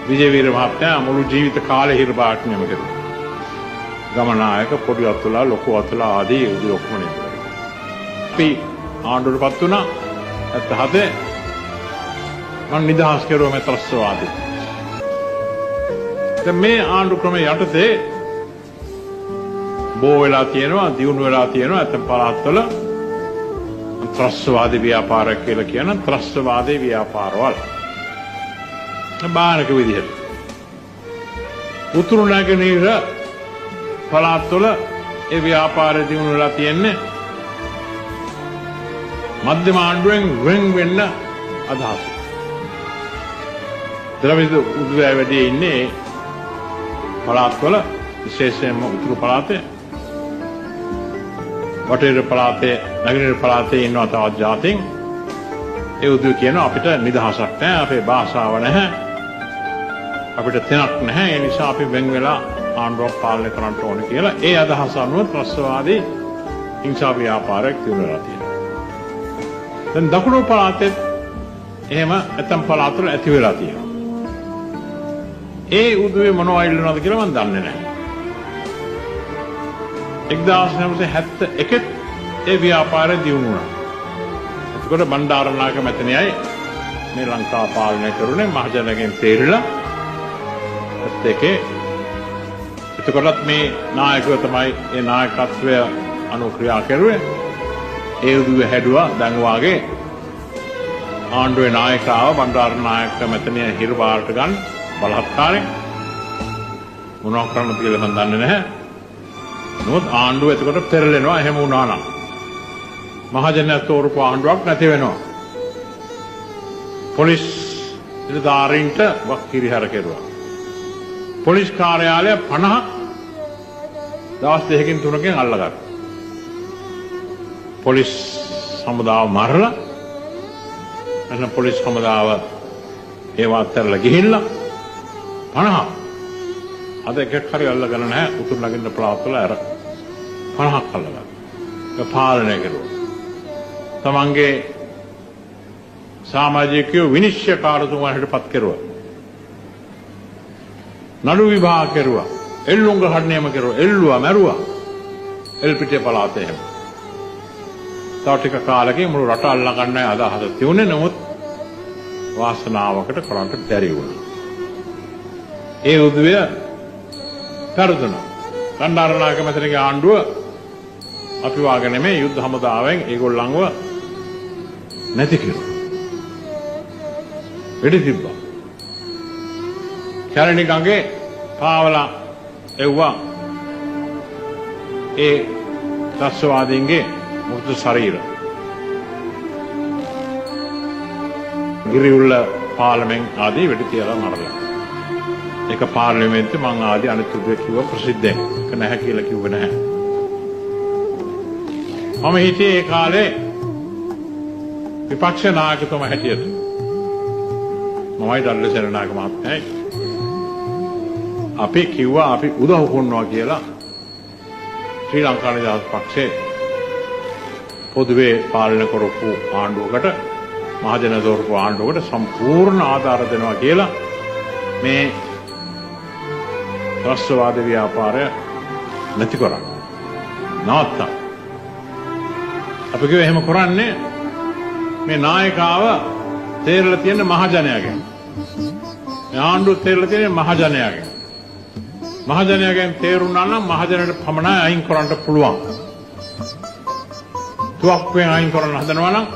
විජේවීර මහත්තයා මුළු ජීවිත කාලේ හිරපාට්නියම කෙරුවා. ගමනායක පොඩි අතුලා ලොකු අතුලා ආදී උදේ ඔක්කොම නේ. අපි ආණ්ඩුවටපත් වුණා 77 මම නිදහස් කෙරුවා මේ ත්‍රස්තවාදී. දැන් මේ ආණ්ඩු ක්‍රමය යටතේ බෝ වෙලා තියෙනවා දියුණු වෙලා තියෙනවා ඇතම් පළාත්වල ත්‍රස්තවාදී ව්‍යාපාරයක් කියලා කියන ත්‍රස්තවාදී ව්‍යාපාරවල බාරක විදිහට උතුරු නැගෙනහිර පළාත්වල ඒ ව්‍යාපාරය දියුණු වෙලා තියෙන්නේ මධ්‍යම ආණ්ඩුවෙන් වෙන් වෙන්න අදහස. ද්‍රවිඩ උද්වැය වැඩි ඉන්නේ පළාත්වල විශේෂයෙන්ම උතුරු පළාතේ වටේර පළාතේ නැගෙනහිර පළාතේ ඉන්නවා තවත් ජාතීන්. ඒ උදව් කියනවා අපිට නිදහසක් නැහැ අපේ භාෂාව නැහැ අපිට තැනක් නැහැ ඒ නිසා අපි වෙන් වෙලා ආණ්ඩුවක් පාලනය කරන්න ඕනේ කියලා ඒ අදහස අනුව ත්‍රස්තවාදී හිංසා ව්‍යාපාරයක් තියුණා තියෙනවා. දැන් දකුණු පළාතේ එහෙම ඇතම් පළාත්වල ඇති වෙලා තියෙනවා. ඒ උදේ මොනවා ඉල්ලනවද කියලා මම දන්නේ නැහැ. 1971 ඒ ව්‍යාපාරය දියුණු වුණා. එතකොට බණ්ඩාරනායක මැතිණියයි මේ ලංකාව පාලනය කරුණේ මහජනගෙන් තේරිලා ඒකේ එතකොටත් මේ නායකව තමයි ඒ නායකත්වය අනුක්‍රියා කරුවේ. ඒ උදේ හැදුවා දැන් වාගේ ආණ්ඩුවේ නායකාව බණ්ඩාරනායක මැතිණිය හිරපාරට ගන්න බලහත්කාරයෙන් මොනවා කරන්නද කියලා මම දන්නේ නැහැ. නමුත් ආණ්ඩුව එතකොට පෙරලෙනවා එහෙම වුණා නම්. මහජනයා තෝරපු ආණ්ඩුවක් නැති වෙනවා. පොලිස් නිලධාරීන්ට වක්කිරිහර කෙරුවා. පොලිස් කාර්යාලය 50ක් දවස් 2කින් 3කින් අල්ලගත්තා. පොලිස් හමුදාව මරලා එන්න පොලිස් හමුදාව ඒවා අත්හැරලා ගිහිල්ලා 50 අද එකක් හරි අල්ලගන්න නැහැ උතුරු නගින්න පළාත්වල අර 50ක් අල්ලගත්තා. ඒක පාලනය කරුවා. තමන්ගේ සමාජිකයෝ විනිශ්චයකාරතුමා හිටපත් කෙරුවා. නඩු විභාග කෙරුවා. එල්ලුම් ගහන්න නියම කෙරුවා. එල්ලුවා මැරුවා. එල්පිටිය පළාතේ හැම. තව ටික කාලෙකින් මුළු රට අල්ලා ගන්නයි අදහස තියුනේ. නමුත් වාසනාවකට කරන්න බැරි වුණා. ඒ උදවිය පෙරදුනා. බණ්ඩාරනායක මැතිණියගේ ආණ්ඩුව අපි වාගේ නෙමෙයි යුද්ධ හමුදාවෙන් ඒගොල්ලන්ව නැති කිරුවා. වෙඩි තිබ්බා. කැලණි ගඟේ පාවලා එව්වා ඒ ත්‍රස්තවාදීන්ගේ මුහුදු ශරීර. ගිරිඋල්ල පාර්ලිමේන්තු ආදී වෙඩි තියලා මරලා. ඒක පාර්ලිමේන්තුවේ මං ආදී අනිත් උදේ කිව්ව ප්‍රසිද්ධයෙන්. ඒක නැහැ කියලා කිව්වේ නැහැ. මම හිටියේ ඒ කාලේ විපක්ෂ නායකතුමා හැටියට. මමයි දල්ලසේන නායක මහත්මයායි. අපි කිව්වා අපි උදව් කරනවා කියලා ශ්‍රී ලංකා නිදහස් පක්ෂයේ පොදුවේ පාලනය කරපු ආණ්ඩුවකට මහජන දෝරපු ආණ්ඩුවකට සම්පූර්ණ ආධාර දෙනවා කියලා මේ ත්‍රස්තවාද ව්‍යාපාරය නැති කරන්න. නවත්තා. අපි කිව්වා එහෙම කරන්නේ මේ නායකාව තේරලා තියෙන මහජනයාගෙන්. මේ ආණ්ඩුව තේරලා තියෙන මහජනයාගෙන්. මහජනයාගෙන් තේරුණා නම් මහජනයට පමණයි අයින් කරන්න පුළුවන්. තුවක්කුවෙන් අයින් කරන්න හදනවා නම්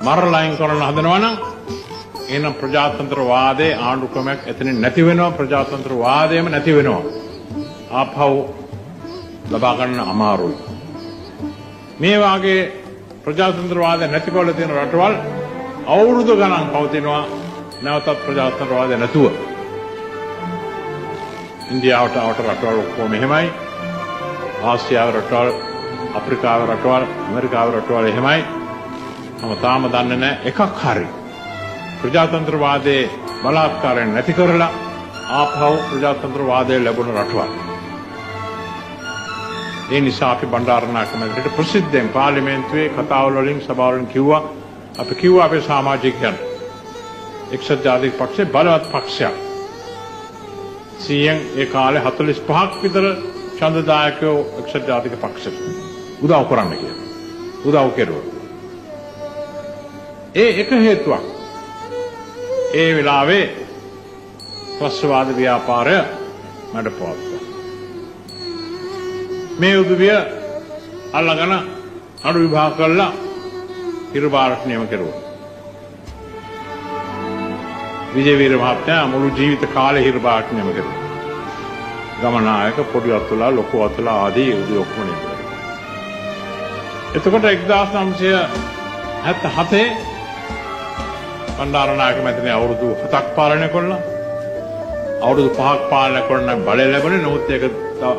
මරලා අයින් කරන්න හදනවා නම් එහෙනම් ප්‍රජාතන්ත්‍රවාදයේ ආණ්ඩු ක්‍රමයක් එතනින් නැති වෙනවා. ප්‍රජාතන්ත්‍රවාදයම නැති වෙනවා. ආපහු ලබා ගන්න අමාරුයි. මේ වාගේ ප්‍රජාතන්ත්‍රවාදය නැතිවල තියෙන රටවල් අවුරුදු ගණන් පවතිනවා නැවතත් ප්‍රජාතන්ත්‍රවාදය නැතුව. ඉන්දියාවට ආවට රටවල් ඔක්කොම එහෙමයි. ආසියාවේ රටවල්, අප්‍රිකාවේ රටවල්, ඇමරිකාවේ රටවල් එහෙමයි. මම තාම දන්නේ නැහැ එකක් හරි ප්‍රජාතන්ත්‍රවාදයේ බලාත්කාරයෙන් නැති කරලා ආපහු ප්‍රජාතන්ත්‍රවාදයේ ලැබුණ රටවල්. ඒ නිසා අපි බණ්ඩාරනායක මැතිණියට ප්‍රසිද්ධයෙන් පාර්ලිමේන්තුවේ කතාවල වලින් සභාවලින් කිව්වා අපි කිව්වා අපේ සමාජිකයන් එක්සත් ජාතික පක්ෂය බලවත් පක්ෂයක්. 100න් ඒ කාලේ 45ක් විතර ඡන්දදායකයෝ එක්සත් ජාතික පක්ෂයට උදව් කරන්න කියලා. උදව් කෙරුවා. ඒ එක හේතුවක්. ඒ වෙලාවේ ත්‍රස්තවාද ව්‍යාපාරය මඩපවත්තා. මේ උදවිය අල්ලගෙන අඩු විභාග කළා හිරුබාරට නියම කෙරුවා. විජේවීර මහත්තයා මුළු ජීවිත කාලේ හිරුබාරට නියම කෙරුවා. ගමනායක පොඩි අතුලා ලොකු අතුලා ආදී උදවිය ඔක්කොම නියම කෙරුවා. එතකොට 1977 බණ්ඩාරනායක මැතිණිය අවුරුදු 7ක් පාලනය කළා. අවුරුදු 5ක් පාලනය කරන බලය ලැබුණේ නමුත් ඒක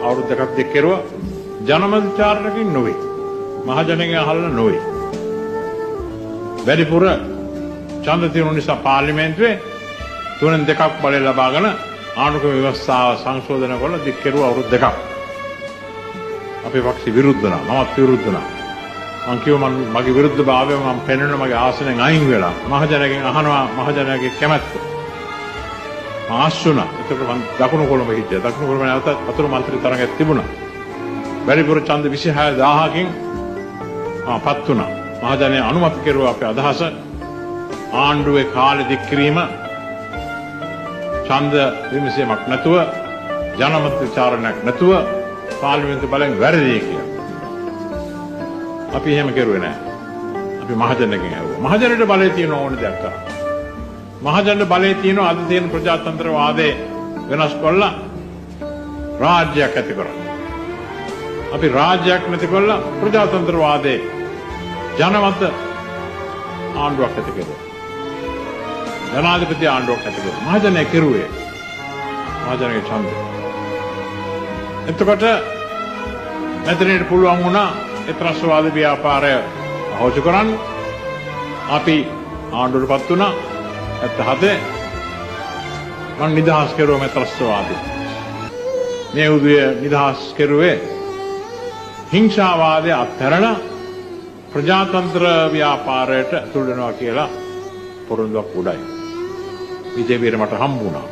අවුරුදු දෙකක් දෙක කෙරුවා. ජනමත විචාරණකින් නොවේ. මහජනගෙන් අහලා නොවේ. වැඩිපුර ඡන්ද තියුණු නිසා පාර්ලිමේන්තුවේ 3/2ක් බලය ලබාගෙන ආණ්ඩුක්‍රම ව්‍යවස්ථාව සංශෝධනය කරලා දික් කෙරුවා අවුරුදු 2ක්. අපේ පක්ෂේ විරුද්ධ වුණා. මමත් විරුද්ධ වුණා. මං කිව්වා මගේ විරුද්ධභාවය මම පෙන්වන මගේ ආසනෙන් අයින් වෙලා මහජනගෙන් අහනවා මහජනගේ කැමැත්ත. ආශ්ුණා. ඒකට මම දකුණු කොළඹ හිටියා. දකුණු කොළඹ නැවත අතුරු මන්ත්‍රී තරඟයක් තිබුණා. වැඩිපුර ඡන්ද 26000කින් පත් වුණා. මහජනයා අනුමත කෙරුවා අපේ අදහස ආණ්ඩුවේ කාලෙ දික් කිරීම ඡන්ද විමසීමක් නැතුව ජනමත විචාරණයක් නැතුව පාර්ලිමේන්තු බලෙන් වැරදි කියලා. අපි එහෙම කරුවේ නැහැ. අපි මහජනගෙන් ඇහුවා. මහජනට බලය තියෙන ඕන දෙයක් කරා. මහජනට බලය තියෙන අද තියෙන ප්‍රජාතන්ත්‍රවාදයේ වෙනස් කළා රාජ්‍යයක් ඇති කරා. අපි රාජ්‍යයක් නැති කළා ප්‍රජාතන්ත්‍රවාදයේ ජනමත ආණ්ඩුවක් ඇති කළා. ජනාධිපති ආණ්ඩුවක් ඇති කළා. මහජනය කෙරුවේ. මහජනගේ ඡන්දය. එතකොට මෙතනට පුළුවන් වුණා ඒ ත්‍රස්තවාද ව්‍යාපාරය අහෝසි කරන්න. අපි ආණ්ඩුවටපත් වුණා. 77 මම නිදහස් කෙරුවා මේ ත්‍රස්තවාදී. මේ උදවිය නිදහස් කෙරුවේ හිංසාවාදය අත්හැරලා ප්‍රජාතන්ත්‍ර ව්‍යාපාරයට ඇතුල් වෙනවා කියලා පොරොන්දුවක් උඩයි. විජේවීර මට හම්බ වුණා.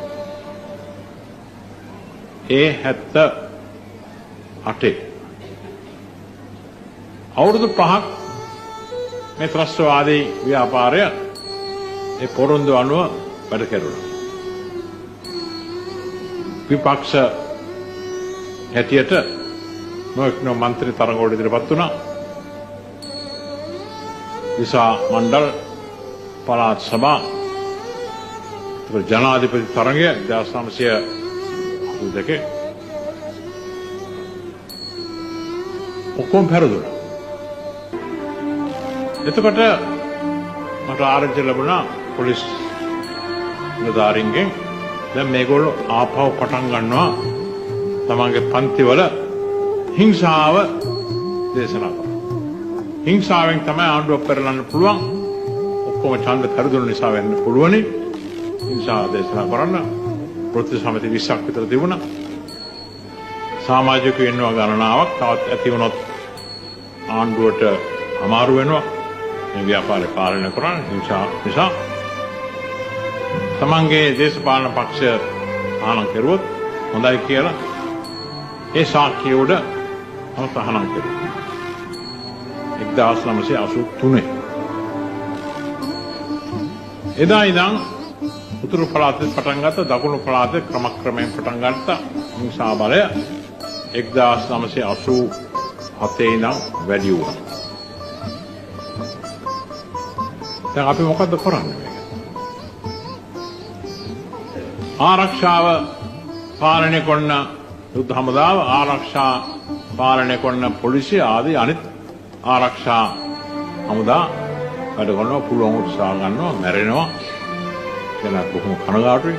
ඒ 78 අවුරුදු 5ක් මේ ත්‍රස්තවාදී ව්‍යාපාරය ඒ පොරොන්දු අනුව වැඩ කෙරුණා. විපක්ෂ හැටියට නොඑක්නෝ මන්ත්‍රී තරඟ වලට ඉදිරිපත් වුණා. දිසා මණ්ඩල පළාත් සභා ජනාධිපති තරඟය 1982 ඔක්කොම පෙරදුනා. එතකොට මට ආරංචි ලැබුණා පොලිස් නිලධාරීන්ගෙන් දැන් මේගොල්ලෝ ආපහු පටන් ගන්නවා තමන්ගේ පන්තිවල හිංසාව දේශනා කරනවා. හිංසාවෙන් තමයි ආණ්ඩුවක් පෙරලන්න පුළුවන්. ඔක්කොම ඡන්ද පෙරදුන නිසා වෙන්න පුළුවනි. හිංසාව දේශනා කරන්න ප්‍රති සමිති 20ක් විතර තිබුණා. සමාජිකයෝ ඉන්නවා ගණනාවක්. තවත් ඇති වුණොත් ආණ්ඩුවට අමාරු වෙනවා. මේ ව්‍යාපාරය පාලනය කරන්න හිංසා නිසා තමන්ගේ දේශපාලන පක්ෂය ආනන් කෙරුවොත් හොඳයි කියලා ඒ සාක්ෂිය උඩ තහනම් කෙරුවා. 1983 එදා ඉඳන් උතුරු පළාතේ පටන් ගත්ත දකුණු පළාතේ ක්‍රමක්‍රමයෙන් පටන් ගත්ත හිංසා බලය 1987 ඉඳන් වැඩි වුණා. දැන් අපි මොකද්ද කරන්නේ මේක? ආරක්ෂාව පාලනය කරන යුද්ධ හමුදාව, ආරක්ෂා පාලනය කරන පොලිසිය ආදී අනිත් ආරක්ෂා හමුදා වැඩ කරනවා, පුළුවන් උත්සාහ ගන්නවා, මැරෙනවා කියලා බොහොම කනගාටුයි.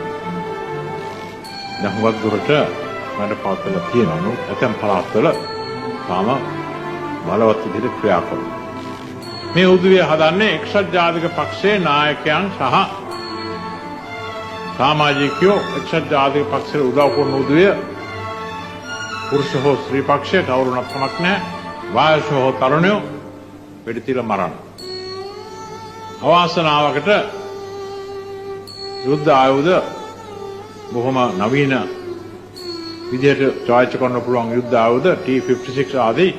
දැන් හුඟක් දුරට වැඩ පවත්වලා තියෙනවා. ඇතැම් පළාත්වල තාම බලවත් විදිහට ක්‍රියා කරනවා. මේ උදවිය හදන්නේ එක්සත් ජාතික පක්ෂයේ නායකයන් සහ සමාජිකයෝ එක්සත් ජාතික පක්ෂයට උදව් කරන උදවිය පුරුෂ හෝ ස්ත්‍රී පක්ෂයට කවුරුණක් කමක් නැහැ. වායස හෝ තරුණයෝ වෙඩි තියලා මරන. අවාසනාවකට යුද්ධ ආයුධ බොහොම නවීන විදිහට චාරිත්‍ර කරන්න පුළුවන් යුද්ධ ආයුධ T-56 ආදී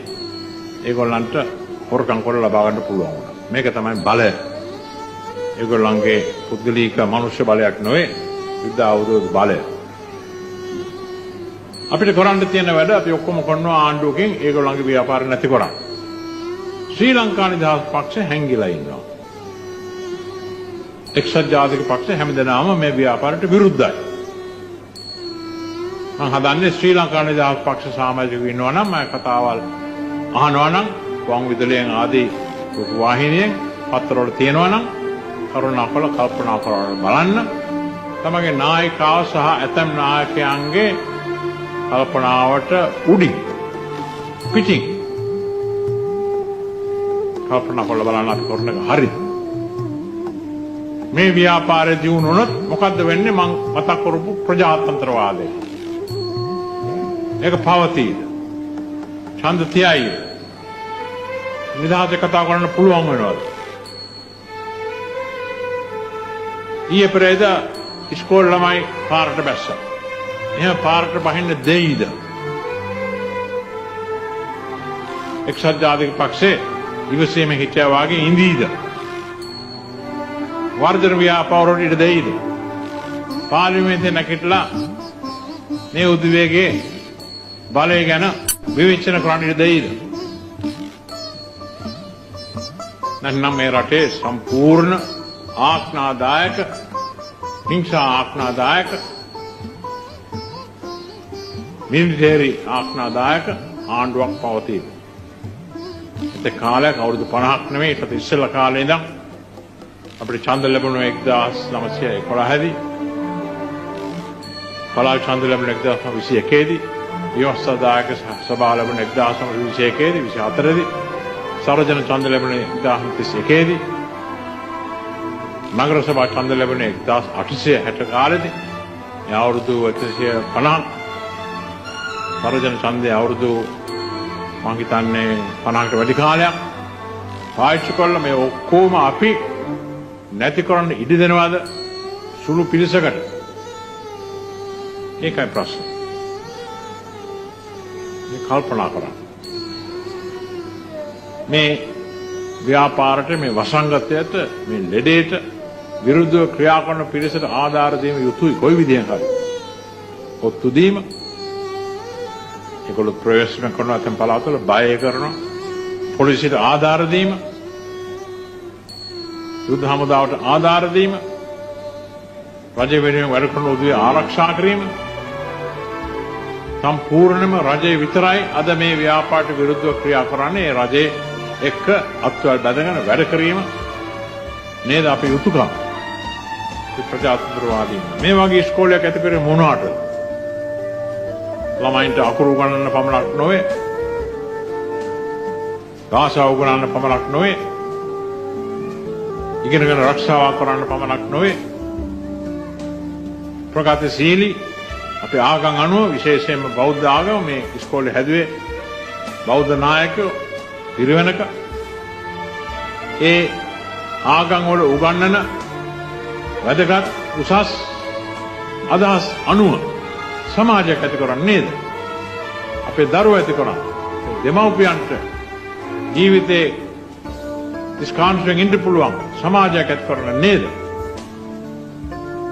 ඒගොල්ලන්ට හොරකම් කරලා ලබා ගන්න පුළුවන් වුණා. මේක තමයි බලය. ඒගොල්ලන්ගේ පුද්ගලික මනුෂ්‍ය බලයක් නෙවෙයි යුද්ධ ආයුධ බලය. අපිට කරන්න තියෙන වැඩ අපි ඔක්කොම කරනවා ආණ්ඩුවකින් ඒගොල්ලන්ගේ ව්‍යාපාර නැති කරන්න. ශ්‍රී ලංකා නිදහස් පක්ෂ හැංගිලා ඉන්නවා. එක්සත් ජාතික පක්ෂ හැමදෙනාම මේ ව්‍යාපාරයට විරුද්ධයි. මම හදන්නේ ශ්‍රී ලංකා නිදහස් පක්ෂ සමාජිකයෝ ඉන්නවා නම් මම කතාවල් අහනවා නම් වං විදුලියෙන් ආදී වාහිනියෙන් පත්තරවල තියෙනවා නම් කරුණාකර කල්පනා කරලා බලන්න. තමගේ නායකව සහ ඇතම් නායකයන්ගේ කල්පනාවට උඩින් පිටින් කල්පනා කරලා බලන්න අපි කරන එක හරිද? මේ ව්‍යාපාරය දියුණු වුණොත් මොකද්ද වෙන්නේ? මම මතක් කරපු ප්‍රජාතන්ත්‍රවාදය. ඒක පවතීද? ඡන්ද තියයි. නිදහස කතා කරන්න පුළුවන් වෙනවද? ඊයේ පෙරේද ඉස්කෝලේ ළමයි පාරට බැස්සා. එහෙම පාරට බහින්න දෙයිද? එක්සත් ජාතික පක්ෂේ ඉවසීමේ හිටියා වාගේ ඉඳීද? වර්ධන ව්‍යාපාරවලට ඉඩ දෙයිද? පාර්ලිමේන්තේ නැගිටලා මේ උද්වේගයේ බලය ගැන විවේචන කරන්න ඉඩ දෙයිද? නැත්නම් මේ රටේ සම්පූර්ණ ආඥාදායක හිංසා ආඥාදායක මිලිටරි ආඥාදායක ආණ්ඩුවක් පවතී. ඒ කාලයක් අවුරුදු 50ක් නෙමෙයි ඒකට ඉස්සෙල්ලා කාලේ ඉඳන් අපිට ඡන්ද ලැබුණේ 1911 දී. පළාත් ඡන්ද ලැබුණේ 1921 දී. ව්‍යවස්ථාදායක සභාව ලැබුණේ 1921 දී 24 දී. සර්වජන ඡන්ද ලැබුණේ 1931 දී. නගර සභා ඡන්ද ලැබුණේ 1860 කාලෙදී. ඒ අවුරුදු 150ක්. සර්වජන ඡන්දේ අවුරුදු මං හිතන්නේ 50කට වැඩි කාලයක් පාවිච්චි කළා. මේ ඔක්කොම අපි නැති කරන්න ඉඩ දෙනවද සුළු පිරිසකට? ඒකයි ප්‍රශ්නේ. මේ කල්පනා කරන්න. මේ ව්‍යාපාරයට මේ වසංගතයට මේ ලෙඩේට විරුද්ධව ක්‍රියා කරන පිරිසට ආධාර දීම යුතුයි කොයි විදිහෙන් හරි. ඔත්තු දීම ඒගොල්ලෝ ප්‍රවේශන කරන අතම් පළාතවල බය කරනවා. පොලිසියට ආධාර දීම, යුද්ධ හමුදාවට ආධාර දීම, රජ වෙනුවෙන් වැඩ කරන උදවිය ආරක්ෂා කිරීම සම්පූර්ණයෙන්ම රජය විතරයි අද මේ ව්‍යාපාරයට විරුද්ධව ක්‍රියා කරන්නේ. ඒ රජයේ එක්ක අත්වල බැඳගෙන වැඩ කිරීම නේද අපේ යුතුයකම. ප්‍රජාතන්ත්‍රවාදී මේ වගේ ඉස්කෝලයක් ඇති කරේ මොනවාටද? ළමයින්ට අකුරු උගන්වන්න පමණක් නොවේ, භාෂාව උගන්වන්න පමණක් නොවේ, ඉගෙනගෙන ආරක්ෂාව කරන්න පමණක් නොවේ, ප්‍රගතිශීලී අපේ ආගම් අනුව විශේෂයෙන්ම බෞද්ධ ආගම මේ ඉස්කෝලේ හැදුවේ බෞද්ධ නායකයෝ පිරිවෙනක. ඒ ආගම් වල උගන්වන වැදගත් උසස් අදහස් අනුව සමාජයක් ඇති කරන්නේ නේද? අපේ දරුවෝ ඇති කරන්නේ. දෙමව්පියන්ට ජීවිතේ නිස්කාන්තයෙන් ඉන්න පුළුවන් සමාජයක් ඇති කරන්නේ නේද?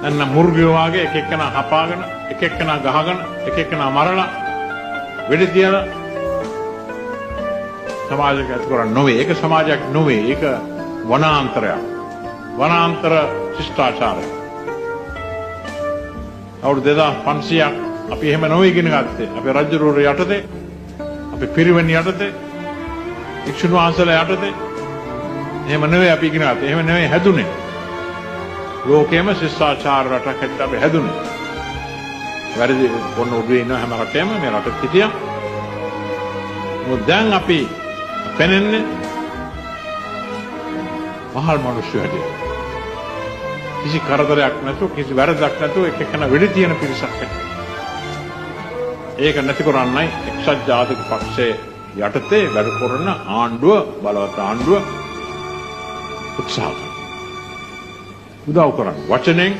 අන්න මුර්ගියෝ වාගේ එක එක්කෙනා හපාගෙන, එක එක්කෙනා ගහගෙන, එක එක්කෙනා මරලා වෙඩි තියලා සමාජයක් ඇති කරන්නේ නොවේ. ඒක සමාජයක් නොවේ. ඒක වනාන්තරයක්. වනාන්තර ශිෂ්ටාචාරයක්. අවුරුදු 2500ක් අපි එහෙම නොවේ ඉගෙන ගත්තේ. අපේ රජුරුවෝ යටතේ, අපේ පිරිවෙන් යටතේ, වික්ෂුන් වහන්සේලා යටතේ එහෙම නෙවෙයි අපි ඉගෙන ගත්තේ. එහෙම නෙවෙයි හැදුනේ. ලෝකෙම ශිෂ්ටාචාර රටක් හැටියට අපි හැදුනේ. වැරදි වොන්න උඩේ ඉන්න හැම රටේම මේ රටත් හිටියා. මොකද දැන් අපි පෙනෙන්නේ මහල් මිනිස්සු හැටියට. කිසි කරදරයක් නැතුව, කිසි වැරදක් නැතුව එක එකන වෙඩි තියෙන පිරිසක් හැටියට. ඒක නැති කරන්නයි එක්සත් ජාතික පක්ෂයේ යටතේ වැඩ කරන ආණ්ඩුව, බලවත් ආණ්ඩුව උත්සාහ කරනවා. උදව් කරන්න වචනෙන්,